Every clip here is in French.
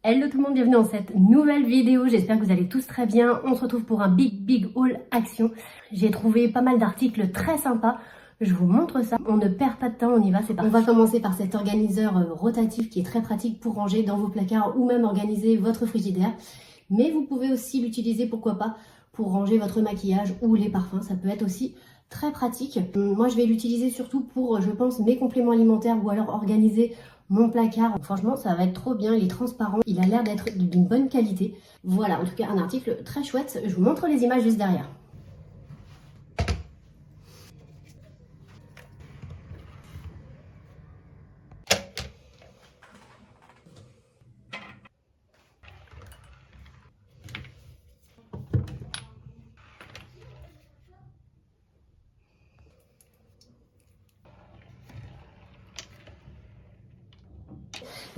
Hello tout le monde, bienvenue dans cette nouvelle vidéo, j'espère que vous allez tous très bien. On se retrouve pour un big haul action. J'ai trouvé pas mal d'articles très sympas, je vous montre ça. On ne perd pas de temps, on y va, c'est parti. On va commencer par cet organiseur rotatif qui est très pratique pour ranger dans vos placards ou même organiser votre frigidaire. Mais vous pouvez aussi l'utiliser, pourquoi pas, pour ranger votre maquillage ou les parfums, ça peut être aussi très pratique. Moi je vais l'utiliser surtout pour, je pense, mes compléments alimentaires ou alors organiser mon placard. Franchement ça va être trop bien, il est transparent, il a l'air d'être d'une bonne qualité. Voilà, en tout cas un article très chouette, je vous montre les images juste derrière.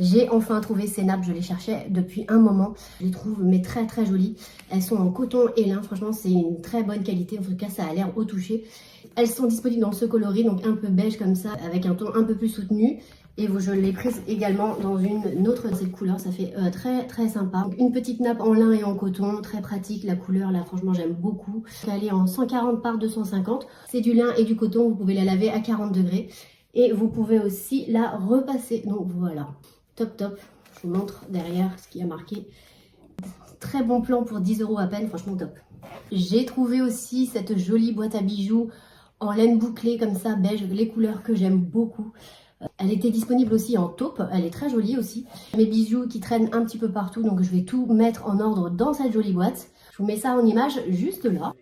J'ai enfin trouvé ces nappes, je les cherchais depuis un moment. Je les trouve mais très jolies. Elles sont en coton et lin, franchement c'est une très bonne qualité, en tout cas ça a l'air au toucher. Elles sont disponibles dans ce coloris, donc un peu beige comme ça, avec un ton un peu plus soutenu. Et je l'ai prise également dans une autre de cette couleur, ça fait très sympa. Donc, une petite nappe en lin et en coton, très pratique, la couleur là franchement j'aime beaucoup. Elle est en 140 par 250, c'est du lin et du coton, vous pouvez la laver à 40 degrés. Et vous pouvez aussi la repasser, donc voilà. Top, je vous montre derrière ce qui a marqué. Très bon plan pour 10 € à peine, franchement top. J'ai trouvé aussi cette jolie boîte à bijoux en laine bouclée comme ça, beige, les couleurs que j'aime beaucoup. Elle était disponible aussi en taupe, elle est très jolie aussi. Mes bijoux qui traînent un petit peu partout, donc je vais tout mettre en ordre dans cette jolie boîte. Je vous mets ça en image juste là.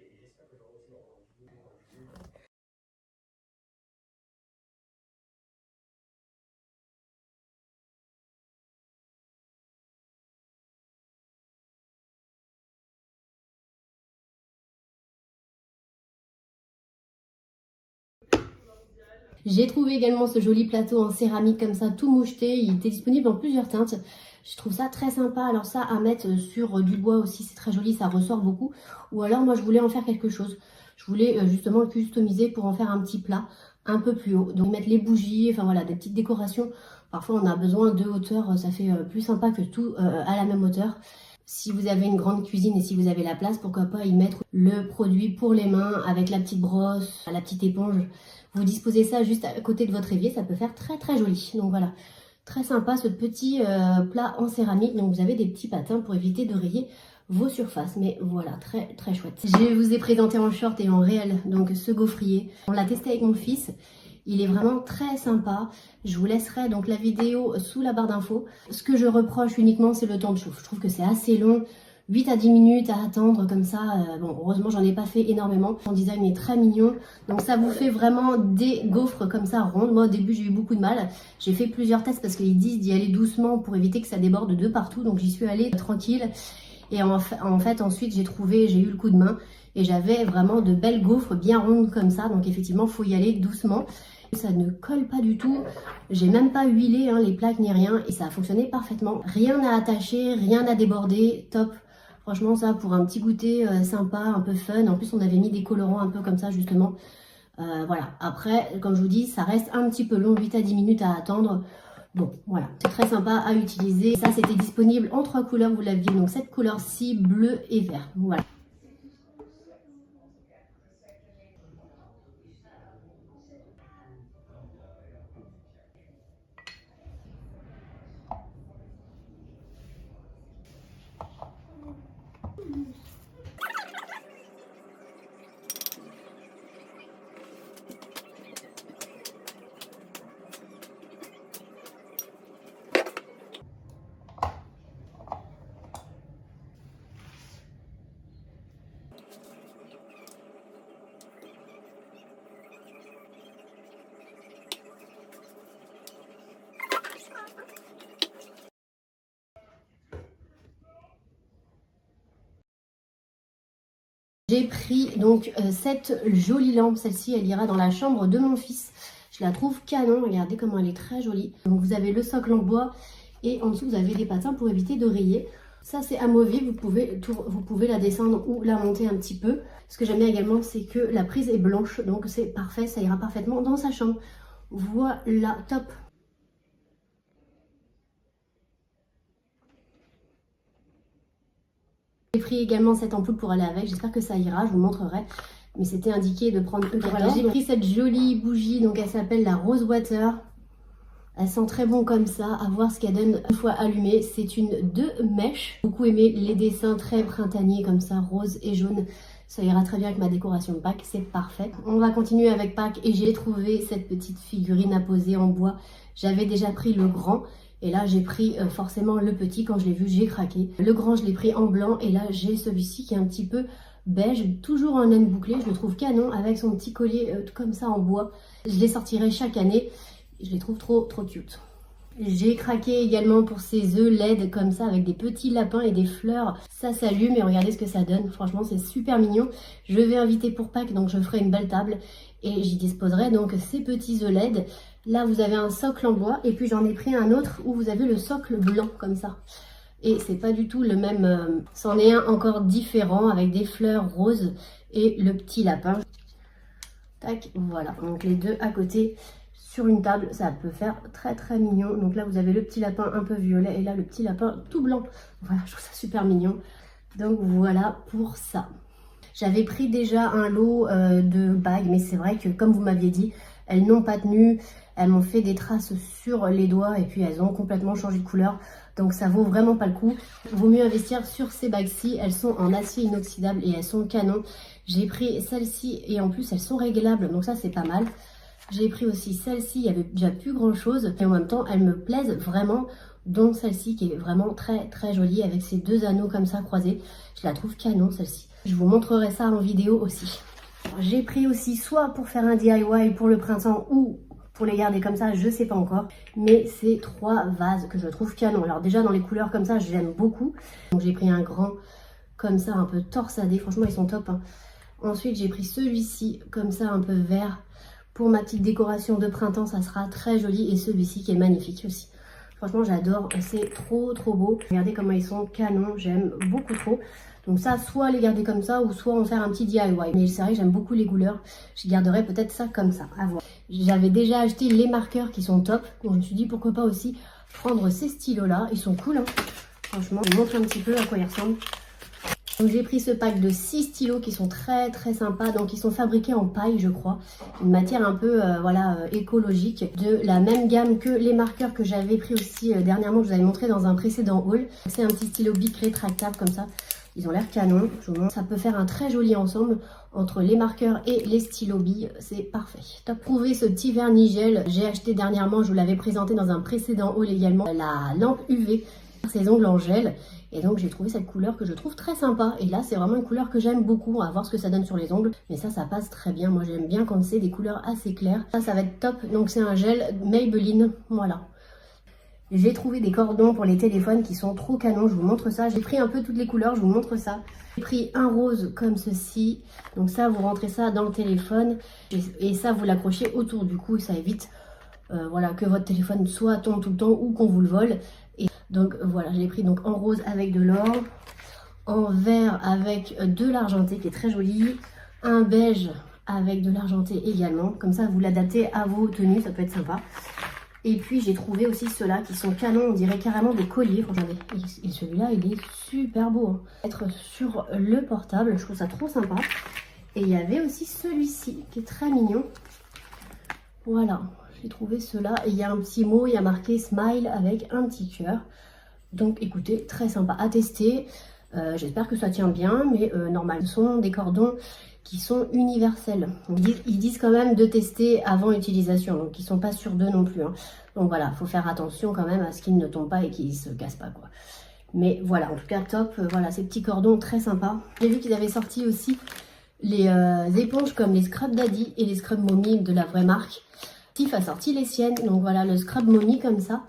J'ai trouvé également ce joli plateau en céramique comme ça, tout moucheté. Il était disponible en plusieurs teintes. Je trouve ça très sympa. Alors ça, à mettre sur du bois aussi, c'est très joli, ça ressort beaucoup. Ou alors moi, je voulais en faire quelque chose. Je voulais justement le customiser pour en faire un petit plat un peu plus haut. Donc mettre les bougies, enfin voilà, des petites décorations. Parfois, on a besoin de hauteur, ça fait plus sympa que tout à la même hauteur. Si vous avez une grande cuisine et si vous avez la place, pourquoi pas y mettre le produit pour les mains avec la petite brosse, la petite éponge. Vous disposez ça juste à côté de votre évier, ça peut faire très joli. Donc voilà, très sympa ce petit plat en céramique. Donc vous avez des petits patins pour éviter de rayer vos surfaces. Mais voilà, très chouette. Je vous ai présenté en short et en réel donc ce gaufrier. On l'a testé avec mon fils. Il est vraiment très sympa. Je vous laisserai donc la vidéo sous la barre d'infos. Ce que je reproche uniquement, c'est le temps de chauffe. Je trouve que c'est assez long. 8 à 10 minutes à attendre comme ça. Bon, heureusement, j'en ai pas fait énormément. Son design est très mignon. Donc, ça vous fait vraiment des gaufres comme ça rondes. Moi, au début, j'ai eu beaucoup de mal. J'ai fait plusieurs tests parce qu'ils disent d'y aller doucement pour éviter que ça déborde de partout. Donc, j'y suis allée tranquille. Et en fait, ensuite, j'ai eu le coup de main. Et j'avais vraiment de belles gaufres bien rondes comme ça. Donc, effectivement, il faut y aller doucement. Ça ne colle pas du tout, j'ai même pas huilé les plaques ni rien et ça a fonctionné parfaitement. Rien à attacher, rien à déborder, top. Franchement ça pour un petit goûter sympa, un peu fun. En plus on avait mis des colorants un peu comme ça justement. Voilà, après comme je vous dis ça reste un petit peu long, 8 à 10 minutes à attendre. Bon voilà, c'est très sympa à utiliser. Ça c'était disponible en 3 couleurs, vous l'aviez donc cette couleur-ci, bleu et vert. Voilà. J'ai pris donc cette jolie lampe, celle-ci elle ira dans la chambre de mon fils. Je la trouve canon, regardez comment elle est très jolie. Donc vous avez le socle en bois et en dessous vous avez des patins pour éviter de rayer. Ça c'est amovible, vous pouvez la descendre ou la monter un petit peu. Ce que j'aime bien également c'est que la prise est blanche, donc c'est parfait, ça ira parfaitement dans sa chambre. Voilà, top. J'ai pris également cette ampoule pour aller avec, j'espère que ça ira, je vous montrerai. Mais c'était indiqué de prendre E14. Voilà, j'ai pris cette jolie bougie, donc elle s'appelle la Rose Water. Elle sent très bon comme ça, à voir ce qu'elle donne une fois allumée. C'est une 2 mèches. J'ai beaucoup aimé les dessins très printaniers comme ça, rose et jaune. Ça ira très bien avec ma décoration de Pâques, c'est parfait. On va continuer avec Pâques et j'ai trouvé cette petite figurine à poser en bois. J'avais déjà pris le grand et là j'ai pris forcément le petit. Quand je l'ai vu, j'ai craqué. Le grand, je l'ai pris en blanc et là j'ai celui-ci qui est un petit peu beige, toujours en laine bouclée. Je le trouve canon avec son petit collier comme ça en bois. Je les sortirai chaque année. Je les trouve trop cute. J'ai craqué également pour ces œufs LED comme ça avec des petits lapins et des fleurs. Ça s'allume et regardez ce que ça donne. Franchement, c'est super mignon. Je vais inviter pour Pâques, donc je ferai une belle table et j'y disposerai donc ces petits œufs LED. Là, vous avez un socle en bois et puis j'en ai pris un autre où vous avez le socle blanc comme ça. Et c'est pas du tout le même. C'en est un encore différent avec des fleurs roses et le petit lapin. Tac, voilà. Donc les deux à côté. Sur une table, ça peut faire très mignon. Donc là, vous avez le petit lapin un peu violet et là, le petit lapin tout blanc. Voilà, je trouve ça super mignon. Donc voilà pour ça. J'avais pris déjà un lot de bagues, mais c'est vrai que comme vous m'aviez dit, elles n'ont pas tenu. Elles m'ont fait des traces sur les doigts et puis elles ont complètement changé de couleur. Donc ça vaut vraiment pas le coup. Il vaut mieux investir sur ces bagues-ci. Elles sont en acier inoxydable et elles sont canon. J'ai pris celles-ci et en plus elles sont réglables. Donc ça c'est pas mal. J'ai pris aussi celle-ci, il n'y avait déjà plus grand chose et en même temps elles me plaisent vraiment, dont celle-ci qui est vraiment très jolie avec ces deux anneaux comme ça croisés. Je la trouve canon celle-ci. Je vous montrerai ça en vidéo aussi. J'ai pris aussi soit pour faire un DIY pour le printemps ou pour les garder comme ça, je sais pas encore. Mais ces 3 vases que je trouve canon. Alors déjà dans les couleurs comme ça, j'aime beaucoup. Donc j'ai pris un grand comme ça un peu torsadé, franchement ils sont top. Hein. Ensuite j'ai pris celui-ci comme ça un peu vert. Pour ma petite décoration de printemps, ça sera très joli. Et celui-ci qui est magnifique aussi. Franchement, j'adore. C'est trop beau. Regardez comment ils sont canons. J'aime beaucoup trop. Donc ça, soit les garder comme ça ou soit en faire un petit DIY. Mais c'est vrai que j'aime beaucoup les couleurs. Je garderai peut-être ça comme ça. À voir. J'avais déjà acheté les marqueurs qui sont top. Donc je me suis dit pourquoi pas aussi prendre ces stylos-là. Ils sont cool. Hein. Franchement, je vous montre un petit peu à quoi ils ressemblent. Donc j'ai pris ce pack de 6 stylos qui sont très sympas. Donc ils sont fabriqués en paille je crois. Une matière un peu écologique. De la même gamme que les marqueurs que j'avais pris aussi dernièrement. Je vous avais montré dans un précédent haul. C'est un petit stylo bic rétractable comme ça. Ils ont l'air canon. Je vous montre. Ça peut faire un très joli ensemble entre les marqueurs et les stylos billes. C'est parfait. Top. Trouvé ce petit vernis gel. J'ai acheté dernièrement. Je vous l'avais présenté dans un précédent haul également. La lampe UV. Ses ongles en gel. Et donc j'ai trouvé cette couleur que je trouve très sympa. Et là c'est vraiment une couleur que j'aime beaucoup. On va voir ce que ça donne sur les ongles. Mais ça passe très bien. Moi j'aime bien quand c'est des couleurs assez claires. Ça va être top. Donc c'est un gel Maybelline. Voilà. J'ai trouvé des cordons pour les téléphones qui sont trop canons. Je vous montre ça. J'ai pris un peu toutes les couleurs. Je vous montre ça. J'ai pris un rose comme ceci. Donc ça vous rentrez ça dans le téléphone. Et ça vous l'accrochez autour du cou. Ça évite voilà, que votre téléphone soit tombe tout le temps ou qu'on vous le vole. Et donc voilà, je l'ai pris donc en rose avec de l'or, en vert avec de l'argenté qui est très joli, un beige avec de l'argenté également. Comme ça, vous l'adaptez à vos tenues, ça peut être sympa. Et puis j'ai trouvé aussi ceux-là qui sont canons, on dirait carrément des colliers. Regardez, et celui-là, il est super beau. Hein. Être sur le portable, je trouve ça trop sympa. Et il y avait aussi celui-ci qui est très mignon. Voilà. J'ai trouvé cela et il y a un petit mot, il y a marqué smile avec un petit cœur. Donc écoutez, très sympa à tester. J'espère que ça tient bien, mais normal. Ce sont des cordons qui sont universels. Ils disent quand même de tester avant utilisation, donc ils ne sont pas sûrs d'eux non plus. Hein. Donc voilà, il faut faire attention quand même à ce qu'ils ne tombent pas et qu'ils ne se cassent pas, quoi. Mais voilà, en tout cas top. Voilà, ces petits cordons très sympas. J'ai vu qu'ils avaient sorti aussi les éponges comme les Scrub Daddy et les Scrub Mommy de la vraie marque. Tiff a sorti les siennes, donc voilà le Scrub Mommy comme ça.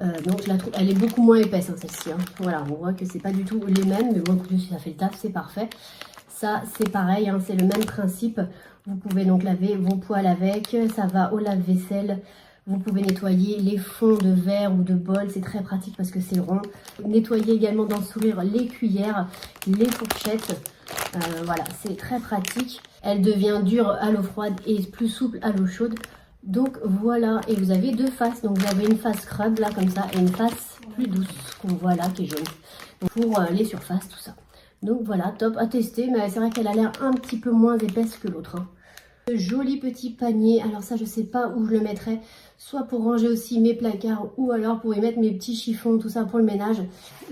Donc je la trouve, elle est beaucoup moins épaisse hein, celle-ci. Hein. Voilà, on voit que c'est pas du tout les mêmes, mais bon écoutez, si ça fait le taf, c'est parfait. Ça c'est pareil, hein, c'est le même principe. Vous pouvez donc laver vos poils avec, ça va au lave-vaisselle. Vous pouvez nettoyer les fonds de verre ou de bol, c'est très pratique parce que c'est rond. Nettoyer également dans le sourire les cuillères, les fourchettes. Voilà, c'est très pratique. Elle devient dure à l'eau froide et plus souple à l'eau chaude. Donc voilà, et vous avez deux faces. Donc vous avez une face scrub là comme ça et une face plus douce qu'on voit là qui est jaune. Donc, pour les surfaces, tout ça. Donc voilà, top à tester, mais c'est vrai qu'elle a l'air un petit peu moins épaisse que l'autre. Hein. Joli petit panier, alors ça je sais pas où je le mettrais, soit pour ranger aussi mes placards ou alors pour y mettre mes petits chiffons, tout ça pour le ménage,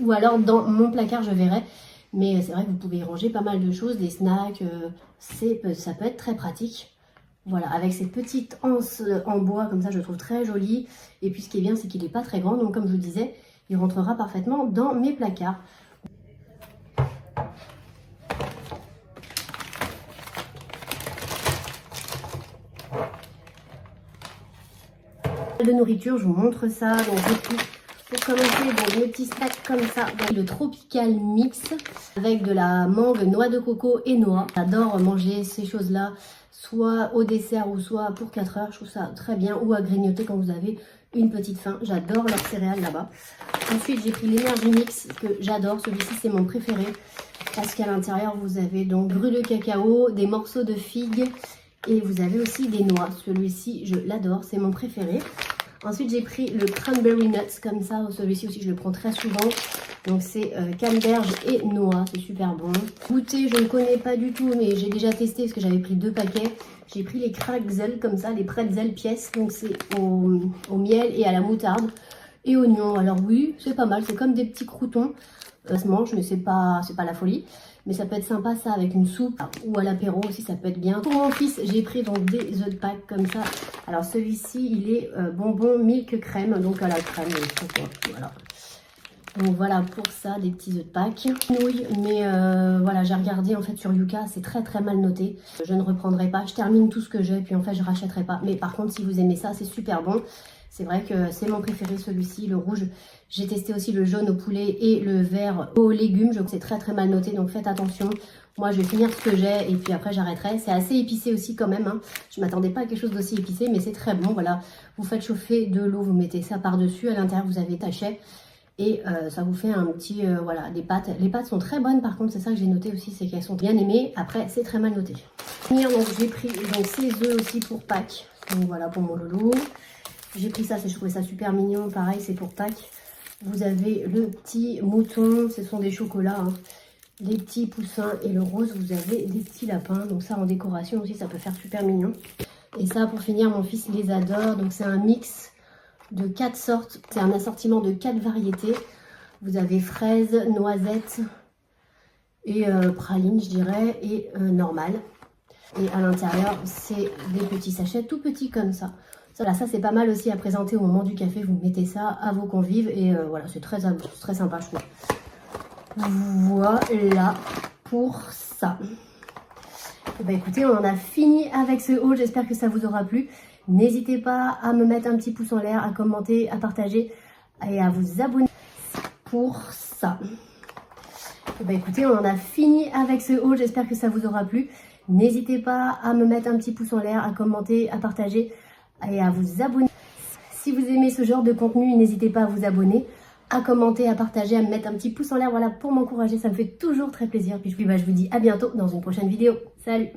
ou alors dans mon placard je verrai. Mais c'est vrai que vous pouvez y ranger pas mal de choses, des snacks, ça peut être très pratique. Voilà, avec ces petites anses en bois comme ça, je le trouve très joli. Et puis ce qui est bien, c'est qu'il n'est pas très grand, donc comme je vous disais, il rentrera parfaitement dans mes placards. De nourriture, je vous montre ça. Donc j'ai pris pour commencer donc, mes petits snacks comme ça, donc, le Tropical Mix avec de la mangue, noix de coco et noix. J'adore manger ces choses-là, soit au dessert ou soit pour 4 heures. Je trouve ça très bien, ou à grignoter quand vous avez une petite faim. J'adore leurs céréales là-bas. Ensuite, j'ai pris l'Energy Mix que j'adore. Celui-ci, c'est mon préféré parce qu'à l'intérieur, vous avez donc grue de cacao, des morceaux de figues et vous avez aussi des noix. Celui-ci, je l'adore, c'est mon préféré. Ensuite, j'ai pris le Cranberry Nuts, comme ça. Celui-ci aussi, je le prends très souvent. Donc, c'est canneberge et noix. C'est super bon. Goûter, je ne connais pas du tout, mais j'ai déjà testé parce que j'avais pris 2 paquets. J'ai pris les Kraxel, comme ça, les pretzel pièces. Donc, c'est au miel et à la moutarde et oignon. Alors oui, c'est pas mal. C'est comme des petits croûtons. Ça se mange, mais c'est pas la folie. Mais ça peut être sympa ça avec une soupe ou à l'apéro aussi, ça peut être bien. Pour mon fils, j'ai pris donc des œufs de Pâques comme ça. Alors celui-ci, il est bonbon milk crème, donc à la crème. Voilà. Donc voilà pour ça, des petits œufs de Pâques. Nouilles, mais voilà, j'ai regardé en fait sur Yuka, c'est très très mal noté. Je ne reprendrai pas, je termine tout ce que j'ai, puis en fait je rachèterai pas. Mais par contre, si vous aimez ça, c'est super bon. C'est vrai que c'est mon préféré celui-ci, le rouge. J'ai testé aussi le jaune au poulet et le vert aux légumes. Je trouve que c'est très très mal noté, donc faites attention. Moi, je vais finir ce que j'ai et puis après j'arrêterai. C'est assez épicé aussi quand même. Hein. Je ne m'attendais pas à quelque chose d'aussi épicé, mais c'est très bon. Voilà, vous faites chauffer de l'eau, vous mettez ça par-dessus. À l'intérieur, vous avez tachet et ça vous fait un petit, voilà, des pâtes. Les pâtes sont très bonnes par contre, c'est ça que j'ai noté aussi, c'est qu'elles sont bien aimées. Après, c'est très mal noté. Donc j'ai pris donc, ces œufs aussi pour Pâques. Donc voilà pour mon loulou. J'ai pris ça, je trouvais ça super mignon. Pareil, c'est pour Pâques. Vous avez le petit mouton, ce sont des chocolats. Hein. Les petits poussins et le rose, vous avez des petits lapins. Donc ça, en décoration aussi, ça peut faire super mignon. Et ça, pour finir, mon fils les adore. Donc c'est un mix de 4 sortes. C'est un assortiment de 4 variétés. Vous avez fraises, noisettes et praline, je dirais, et normal. Et à l'intérieur, c'est des petits sachets tout petits comme ça. Ça c'est pas mal aussi à présenter au moment du café. Vous mettez ça à vos convives et voilà, c'est très sympa, je trouve. Voilà pour ça. Et bah écoutez, on en a fini avec ce haul. J'espère que ça vous aura plu. N'hésitez pas à me mettre un petit pouce en l'air, à commenter, à partager et à vous abonner pour ça. Et bah écoutez, on en a fini avec ce haul. J'espère que ça vous aura plu. N'hésitez pas à me mettre un petit pouce en l'air, à commenter, à partager et à vous abonner. Si vous aimez ce genre de contenu, n'hésitez pas à vous abonner, à commenter, à partager, à me mettre un petit pouce en l'air, voilà, pour m'encourager. Ça me fait toujours très plaisir. Puis je vous dis à bientôt dans une prochaine vidéo. Salut!